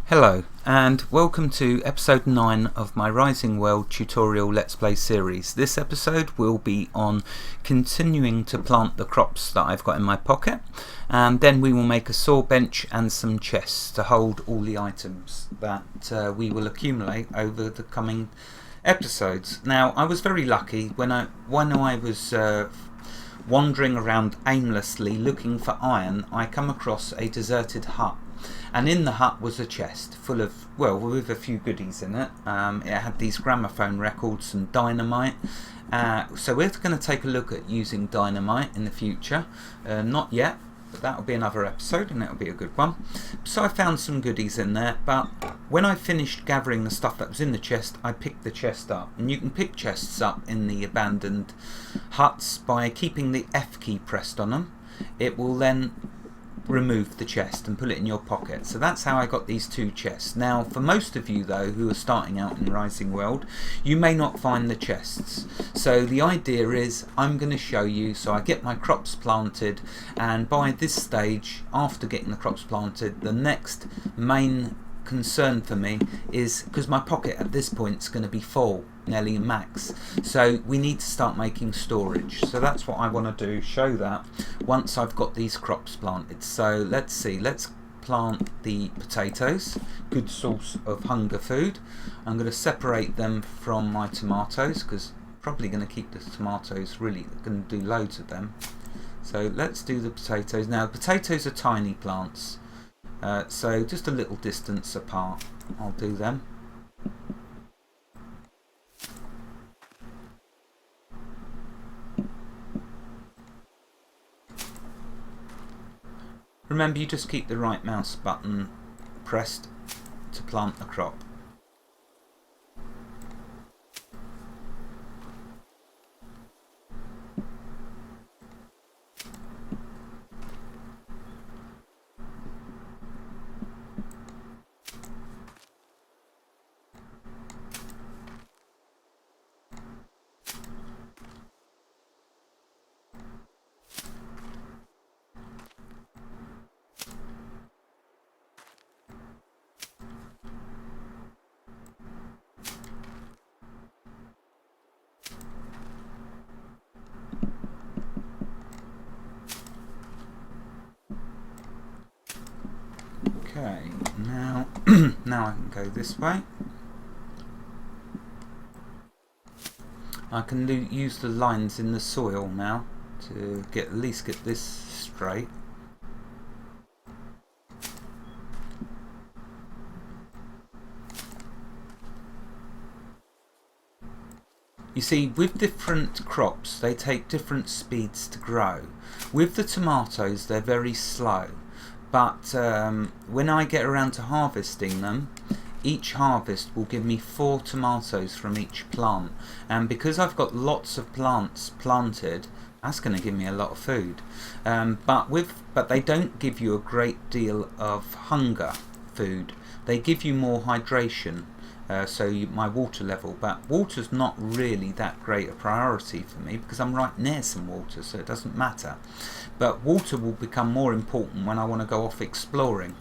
Hello and welcome to episode 9 of my Rising World tutorial Let's Play series. This episode will be on continuing to plant the crops that I've got in my pocket, and then we will make a saw bench and some chests to hold all the items that we will accumulate over the coming episodes. Now, I was very lucky when I was wandering around aimlessly looking for iron. I come across a deserted hut. And in the hut was a chest full of, well, with a few goodies in it. It had these gramophone records, some dynamite. So we're going to take a look at using dynamite in the future. Not yet, but that'll be another episode and that'll be a good one. So I found some goodies in there, but when I finished gathering the stuff that was in the chest, I picked the chest up. And you can pick chests up in the abandoned huts by keeping the F key pressed on them. It will then remove the chest and put it in your pocket. So that's how I got these two chests. Now, for most of you though who are starting out in Rising World, you may not find the chests. So the idea is I'm going to show you, so I get my crops planted, and by this stage, after getting the crops planted, the next main concern for me is, because my pocket at this point is going to be full, nearly max, so we need to start making storage. So that's what I want to do, show that once I've got these crops planted. So let's see, let's plant the potatoes, good source of hunger food. I'm going to separate them from my tomatoes because probably going to keep the tomatoes, really going to do loads of them. So let's do the potatoes. Now potatoes are tiny plants, so just a little distance apart I'll do them. Remember, you just keep the right mouse button pressed to plant the crop. Okay, now now I can go this way. I can use the lines in the soil now to at least get this straight. You see, with different crops they take different speeds to grow. With the tomatoes they're very slow, but when I get around to harvesting them, each harvest will give me 4 tomatoes from each plant, and because I've got lots of plants planted, that's going to give me a lot of food. But they don't give you a great deal of hunger food. They give you more hydration. My water level, but water's not really that great a priority for me because I'm right near some water, so it doesn't matter. But water will become more important when I want to go off exploring.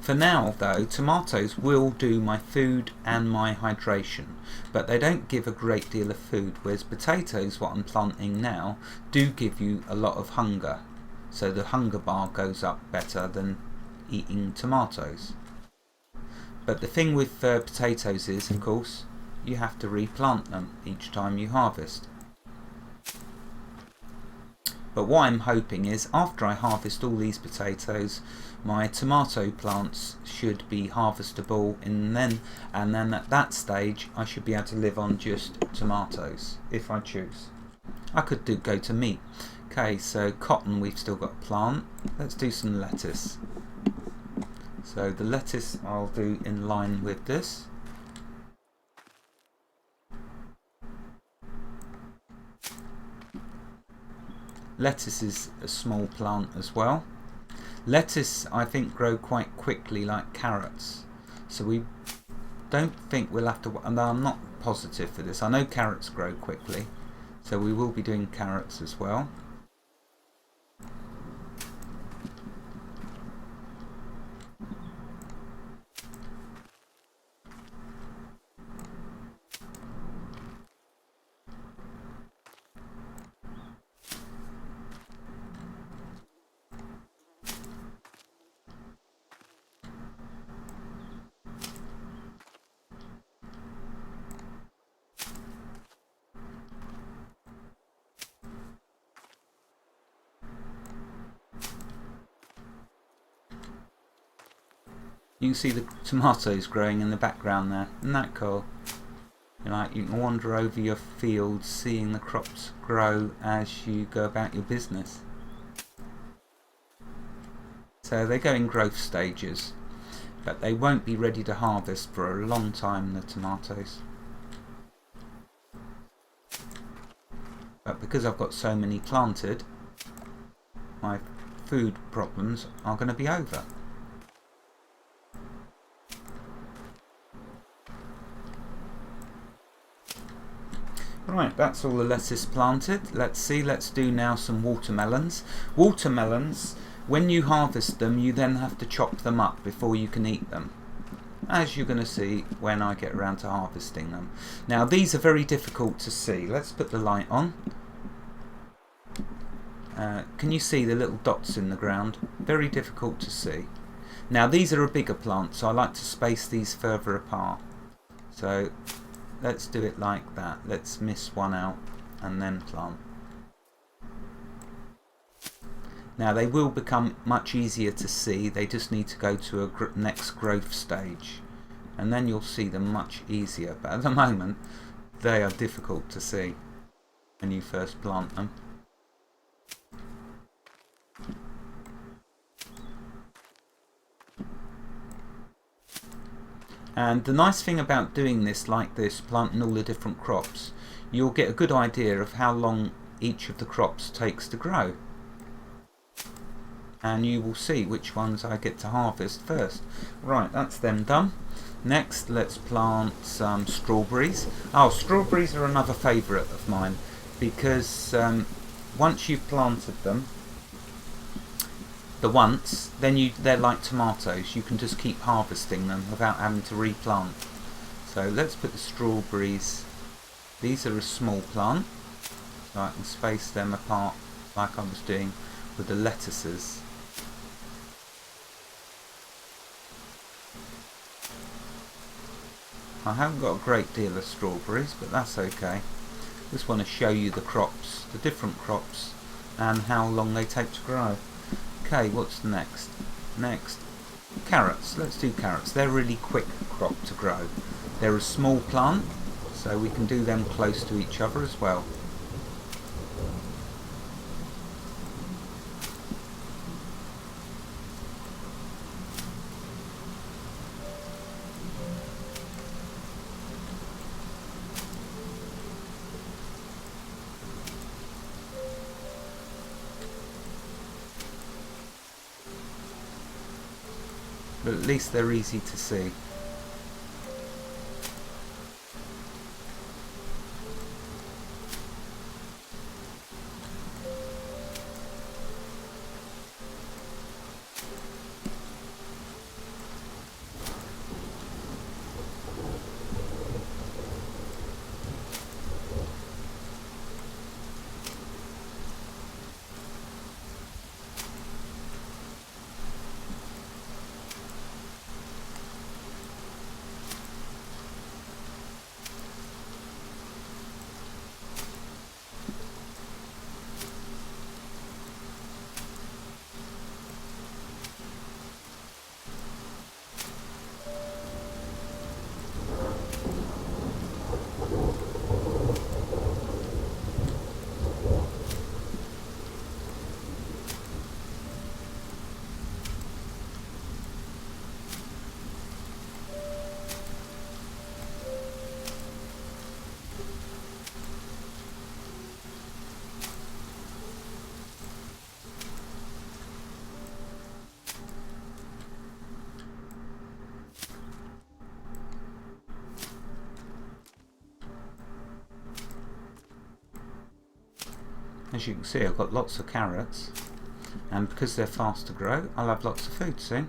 For now though, tomatoes will do my food and my hydration, but they don't give a great deal of food, whereas potatoes, what I'm planting now, do give you a lot of hunger. So the hunger bar goes up better than eating tomatoes. But the thing with potatoes is, of course, you have to replant them each time you harvest. But what I'm hoping is, after I harvest all these potatoes, my tomato plants should be harvestable, and then at that stage I should be able to live on just tomatoes, if I choose. I could go to meat. Okay, so cotton we've still got to plant. Let's do some lettuce. So the lettuce I'll do in line with this. Lettuce is a small plant as well. Lettuce I think grow quite quickly like carrots, so we don't think we'll have to, and I'm not positive for this. I know carrots grow quickly, so we will be doing carrots as well. You can see the tomatoes growing in the background there. Isn't that cool? You can wander over your fields seeing the crops grow as you go about your business. So they go in growth stages, but they won't be ready to harvest for a long time, the tomatoes. But because I've got so many planted, my food problems are going to be over. Right, that's all the lettuce planted. Let's do now some watermelons. Watermelons, when you harvest them, you then have to chop them up before you can eat them, as you're going to see when I get around to harvesting them. Now these are very difficult to see. Let's put the light on. Can you see the little dots in the ground? Very difficult to see. Now these are a bigger plant, so I like to space these further apart. So let's do it like that. Let's miss one out and then plant. Now they will become much easier to see. They just need to go to a next growth stage, and then you'll see them much easier. But at the moment they are difficult to see when you first plant them. And the nice thing about doing this like this, planting all the different crops, you'll get a good idea of how long each of the crops takes to grow. And you will see which ones I get to harvest first. Right, that's them done. Next, let's plant some strawberries. Oh, strawberries are another favourite of mine, because once you've planted them, then they're like tomatoes. You can just keep harvesting them without having to replant. So let's put the strawberries. These are a small plant, so I can space them apart like I was doing with the lettuces. I haven't got a great deal of strawberries, but that's okay. Just want to show you the crops, the different crops, and how long they take to grow. Okay, what's next? Next, carrots. Let's do carrots. They're a really quick crop to grow. They're a small plant, so we can do them close to each other as well. But at least they're easy to see. As you can see, I've got lots of carrots, and because they're fast to grow, I'll have lots of food soon.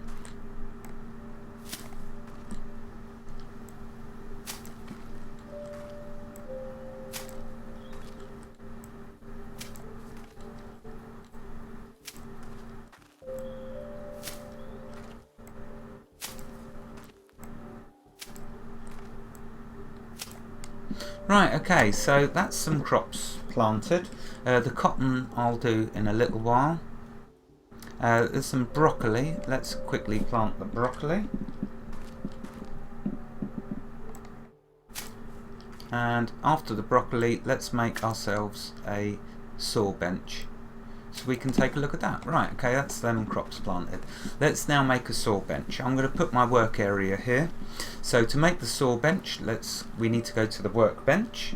Right, okay, so that's some crops planted. The cotton I'll do in a little while. There's some broccoli. Let's quickly plant the broccoli. And after the broccoli, let's make ourselves a Sawbench. So we can take a look at that. Right, okay, that's lemon crops planted. Let's now make a Sawbench. I'm going to put my work area here. So to make the Sawbench, we need to go to the workbench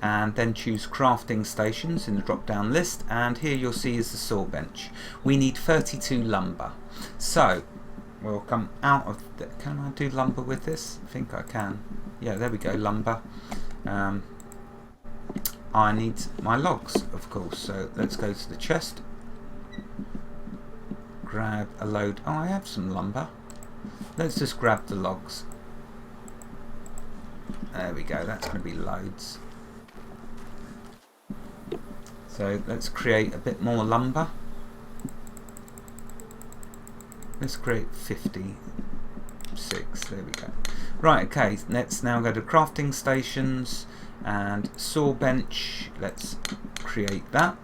and then choose crafting stations in the drop down list, and here you'll see is the Sawbench. We need 32 lumber. So we'll come out of the, can I do lumber with this? I think I can. Yeah, there we go, lumber. I need my logs, of course, so let's go to the chest, grab a load. Oh, I have some lumber. Let's just grab the logs. There we go, that's going to be loads. So let's create a bit more lumber. Let's create 56, there we go. Right, okay, let's now go to crafting stations and Sawbench. Let's create that.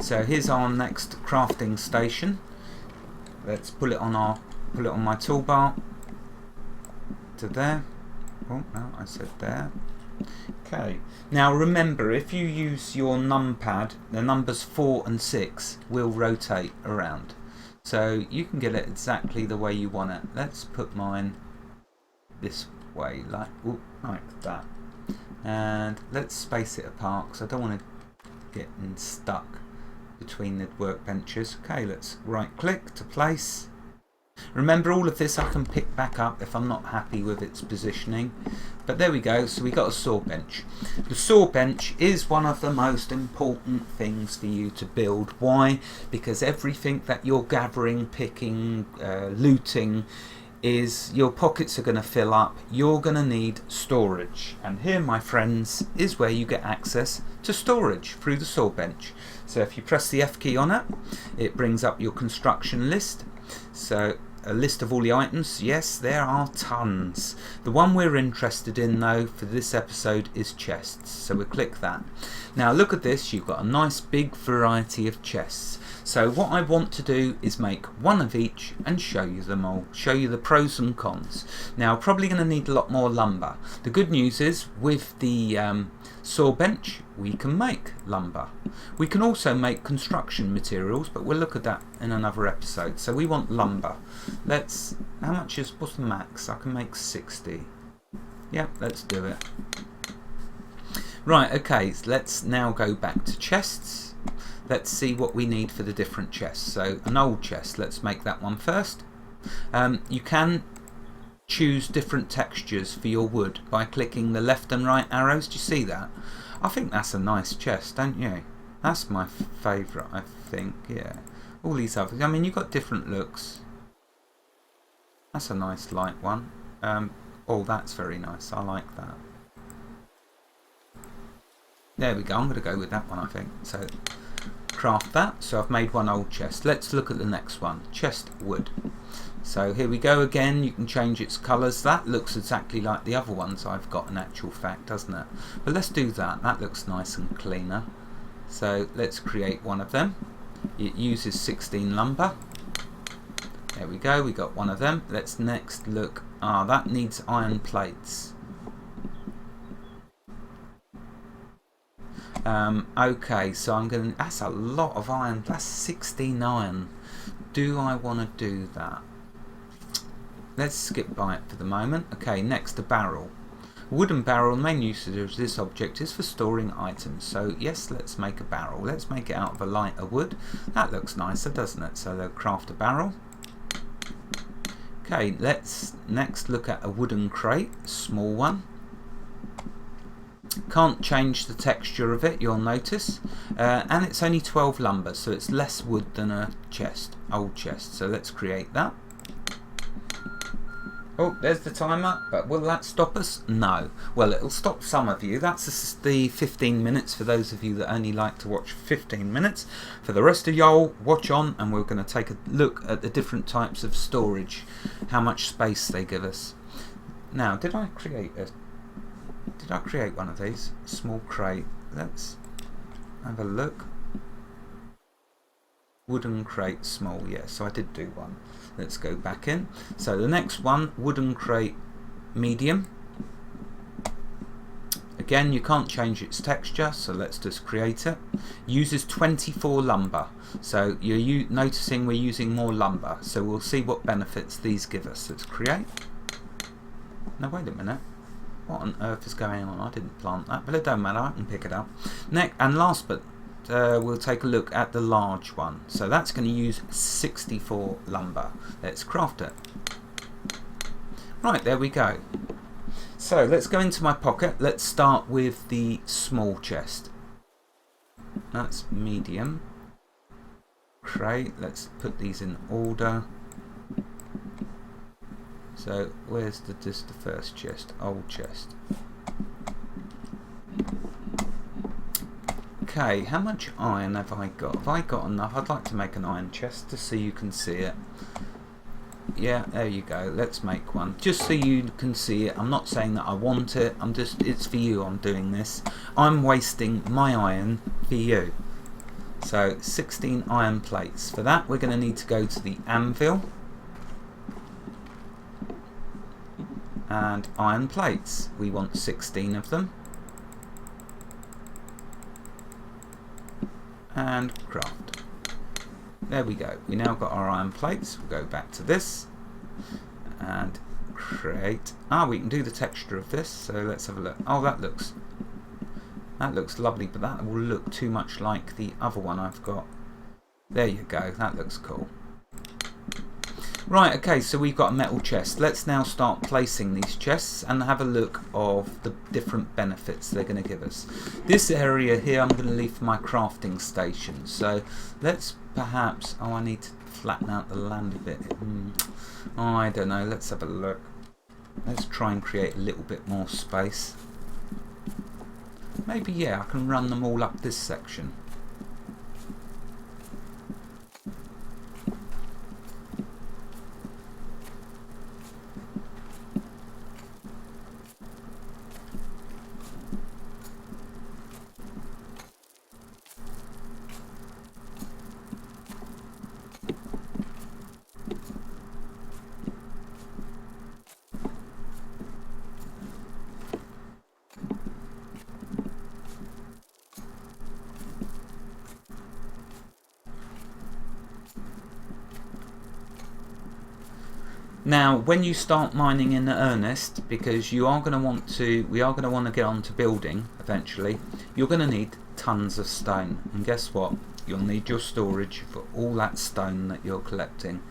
So here's our next crafting station. Let's pull it on my toolbar to there. Oh no, I said there. Okay, now remember, if you use your numpad, the numbers 4 and 6 will rotate around, so you can get it exactly the way you want it. Let's put mine this way, like that, and let's space it apart because I don't want to get stuck between the workbenches. Okay, let's right click to place. Remember, all of this I can pick back up if I'm not happy with its positioning. But there we go, so we got a Sawbench. The Sawbench is one of the most important things for you to build. Why? Because everything that you're gathering, picking, looting, is your pockets are going to fill up. You're going to need storage, and here, my friends, is where you get access to storage through the Sawbench. So if you press the F key on it, it brings up your construction list. So a list of all the items. Yes, there are tons. The one we're interested in though for this episode is chests, so we'll click that. Now look at this, you've got a nice big variety of chests. So what I want to do is make one of each and show you them all, show you the pros and cons. Now probably going to need a lot more lumber. The good news is with the Sawbench we can make lumber. We can also make construction materials, but we'll look at that in another episode. So we want lumber. Let's, what's the max? I can make 60. Yep, let's do it. Right, okay, so let's now go back to chests. Let's see what we need for the different chests. So an old chest, let's make that one first. You can choose different textures for your wood by clicking the left and right arrows. Do you see that? I think that's a nice chest, don't you? That's my favourite, I think, yeah. All these others, I mean, you've got different looks. That's a nice light one. Oh, that's very nice, I like that. There we go, I'm going to go with that one, I think. So craft that. So I've made one old chest. Let's look at the next one, chest wood. So here we go again, you can change its colours. That looks exactly like the other ones I've got in actual fact, doesn't it? But let's do that, that looks nice and cleaner. So let's create one of them. It uses 16 lumber. There we go, we got one of them. Let's next look, that needs iron plates. Okay, so I'm going to, that's a lot of iron, that's 16 iron. Do I want to do that? Let's skip by it for the moment. Okay, next a barrel. A wooden barrel, the main usage of this object is for storing items. So yes, let's make a barrel. Let's make it out of a lighter wood. That looks nicer, doesn't it? So they'll craft a barrel. Okay, let's next look at a wooden crate, small one. Can't change the texture of it, you'll notice, and it's only 12 lumber, so it's less wood than a chest, old chest. So let's create that. Oh, there's the timer, but will that stop us? No. Well, it'll stop some of you. That's the 15 minutes for those of you that only like to watch 15 minutes. For the rest of y'all, watch on, and we're going to take a look at the different types of storage, how much space they give us. Now, did I create one of these? Small crate. Let's have a look. Wooden crate small, yes, so I did do one. Let's go back in. So the next one, wooden crate medium. again, you can't change its texture, so let's just create it. Uses 24 lumber, so you're noticing we're using more lumber, so we'll see what benefits these give us. Let's create. Now wait a minute, what on earth is going on? I didn't plant that, but it don't matter, I can pick it up. Next, and last but we'll take a look at the large one. So that's going to use 64 lumber. Let's craft it. Right, there we go. So let's go into my pocket. Let's start with the small chest. That's medium. Great, let's put these in order. So where's just the first chest? Old chest. Okay, how much iron have I got? Have I got enough? I'd like to make an iron chest just so you can see it. Yeah, there you go. Let's make one just so you can see it. I'm not saying that I want it. It's for you I'm doing this. I'm wasting my iron for you. So 16 iron plates. For that we're going to need to go to the anvil and iron plates. We want 16 of them. And craft. There we go. We now got our iron plates. We'll go back to this and create. We can do the texture of this. So let's have a look. Oh, that looks lovely, but that will look too much like the other one I've got. There you go. That looks cool. Right, okay, so we've got a metal chest. Let's now start placing these chests and have a look of the different benefits they're going to give us. This area here I'm going to leave for my crafting station. So let's perhaps... Oh, I need to flatten out the land a bit. Oh, I don't know. Let's have a look. Let's try and create a little bit more space. Maybe, yeah, I can run them all up this section. Now, when you start mining in earnest, because you are going to want to, we are going to want to get on to building eventually, you're going to need tons of stone. And guess what? You'll need your storage for all that stone that you're collecting.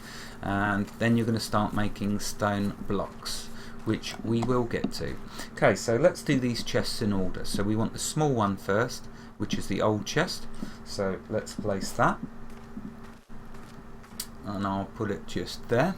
And then you're going to start making stone blocks, which we will get to. Okay, so let's do these chests in order. So we want the small one first, which is the old chest. So let's place that. And I'll put it just there.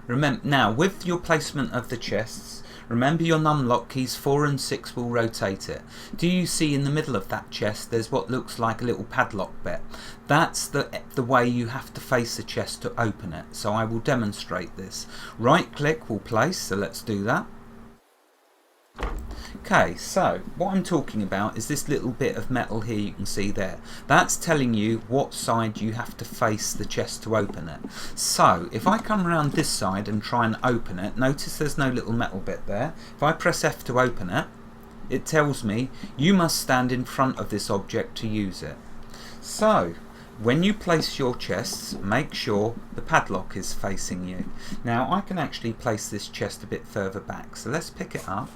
Remember, now with your placement of the chests, remember your numlock keys 4 and 6 will rotate it. Do you see in the middle of that chest there's what looks like a little padlock bit? That's the way you have to face the chest to open it. So I will demonstrate this. Right click will place, so let's do that. Okay, so what I'm talking about is this little bit of metal here you can see there. That's telling you what side you have to face the chest to open it. So if I come around this side and try and open it, notice there's no little metal bit there. If I press F to open it, it tells me you must stand in front of this object to use it. So when you place your chests, make sure the padlock is facing you. Now I can actually place this chest a bit further back, so let's pick it up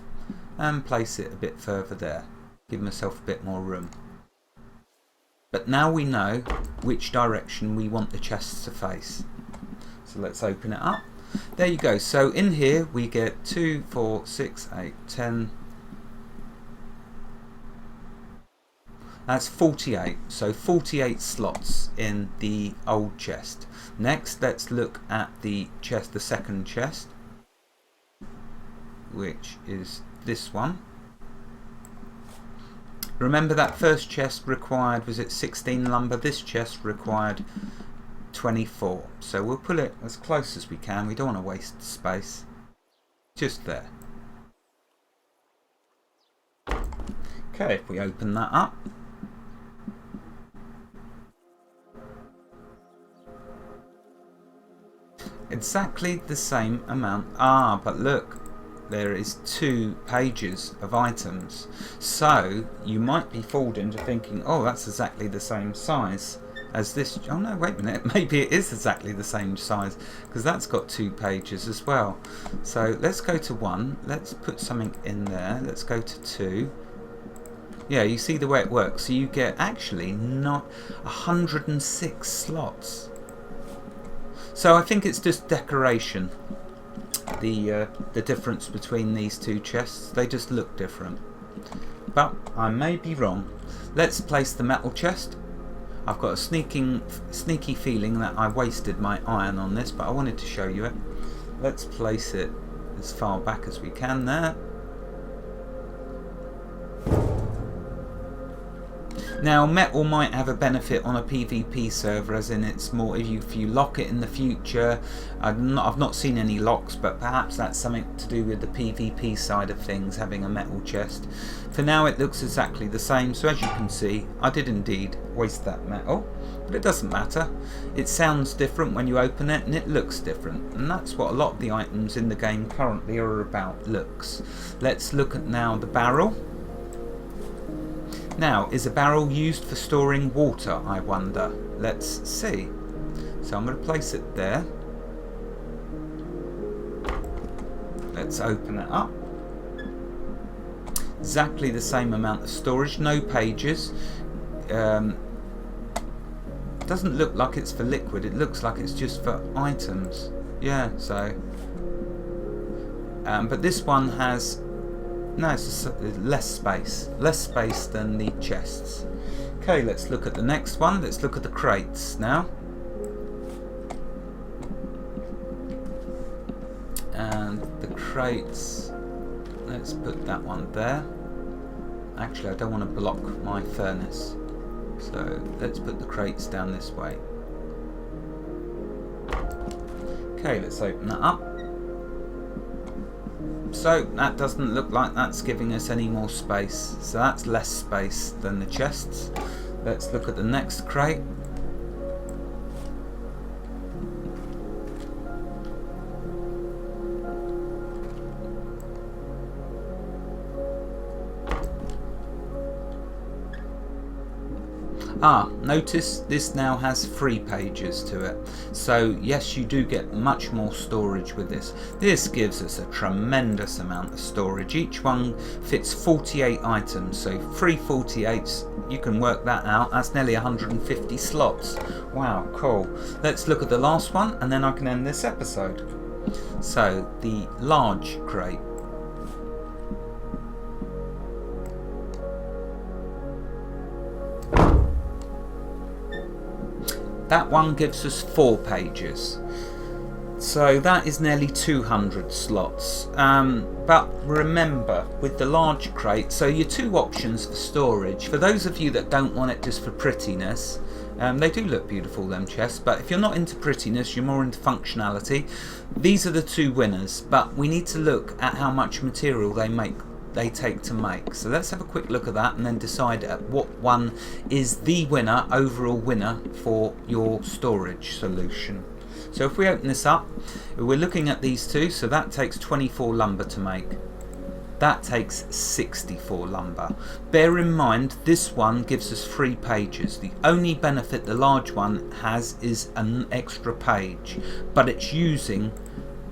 and place it a bit further there, give myself a bit more room. But now we know which direction we want the chests to face. So let's open it up. There you go. So in here we get 2, 4, 6, 8, 10. That's 48. So 48 slots in the old chest. Next, let's look at the chest, the second chest, which is this one. Remember that first chest required, was it 16 lumber? This chest required 24. So we'll put it as close as we can. We don't want to waste space. Just there. Okay, if we open that up. Exactly the same amount. But look. there is 2 pages of items. So you might be fooled into thinking, oh, that's exactly the same size as this. Oh no, wait a minute, maybe it is exactly the same size, because that's got 2 pages as well. So let's go to 1, let's put something in there, let's go to 2. Yeah, you see the way it works. So you get actually not 106 slots. So I think it's just decoration. The difference between these 2 chests, they just look different. But I may be wrong. Let's place the metal chest. I've got a sneaky feeling that I wasted my iron on this, but I wanted to show you it. Let's place it as far back as we can there. Now, metal might have a benefit on a PvP server, as in it's more if you lock it in the future. I've not seen any locks, but perhaps that's something to do with the PvP side of things, having a metal chest. For now it looks exactly the same, so as you can see I did indeed waste that metal, but it doesn't matter. It sounds different when you open it, and it looks different, and that's what a lot of the items in the game currently are about, looks. Let's look at now the barrel. Now, is a barrel used for storing water, I wonder? Let's see. So I'm going to place it there. Let's open it up. Exactly the same amount of storage, no pages. Doesn't look like it's for liquid, it looks like it's just for items. Yeah, so. But this one has. No, it's less space than the chests. Okay, let's look at the next one. Let's look at the crates now. And the crates, let's put that one there. Actually, I don't want to block my furnace, so let's put the crates down this way. Okay, let's open that up. So that doesn't look like that's giving us any more space, so that's less space than the chests. Let's look at the next crate. Notice this now has 3 pages to it. So yes, you do get much more storage with this. This gives us a tremendous amount of storage. Each one fits 48 items, so 3 48s, you can work that out. That's nearly 150 slots. Wow, cool. Let's look at the last one and then I can end this episode. So the large crate. That one gives us 4 pages. So that is nearly 200 slots. But remember, with the large crate, so your 2 options for storage, for those of you that don't want it just for prettiness, they do look beautiful, them chests, but if you're not into prettiness, you're more into functionality, these are the 2 winners. But we need to look at how much material they take to make. So let's have a quick look at that and then decide what one is the winner, overall winner for your storage solution. So if we open this up, we're looking at these 2, so that takes 24 lumber to make. That takes 64 lumber. Bear in mind, this one gives us 3 pages. The only benefit the large one has is an extra page, but it's using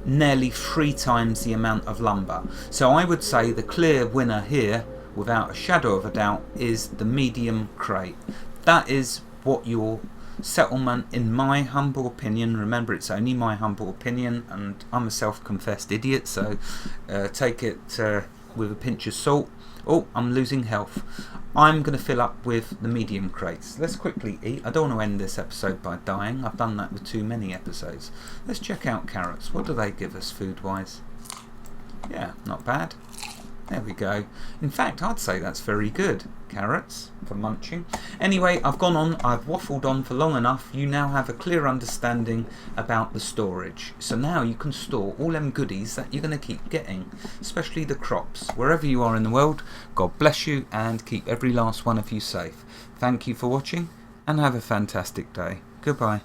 nearly 3 times the amount of lumber. So I would say the clear winner here, without a shadow of a doubt, is the medium crate. That is what your settlement, in my humble opinion, remember it's only my humble opinion and I'm a self-confessed idiot, so take it with a pinch of salt. Oh, I'm losing health. I'm going to fill up with the medium crates. Let's quickly eat. I don't want to end this episode by dying. I've done that with too many episodes. Let's check out carrots. What do they give us food-wise? Yeah, not bad. There we go. In fact, I'd say that's very good. Carrots for munching. Anyway, I've waffled on for long enough. You now have a clear understanding about the storage. So now you can store all them goodies that you're going to keep getting, especially the crops. Wherever you are in the world, God bless you and keep every last one of you safe. Thank you for watching and have a fantastic day. Goodbye.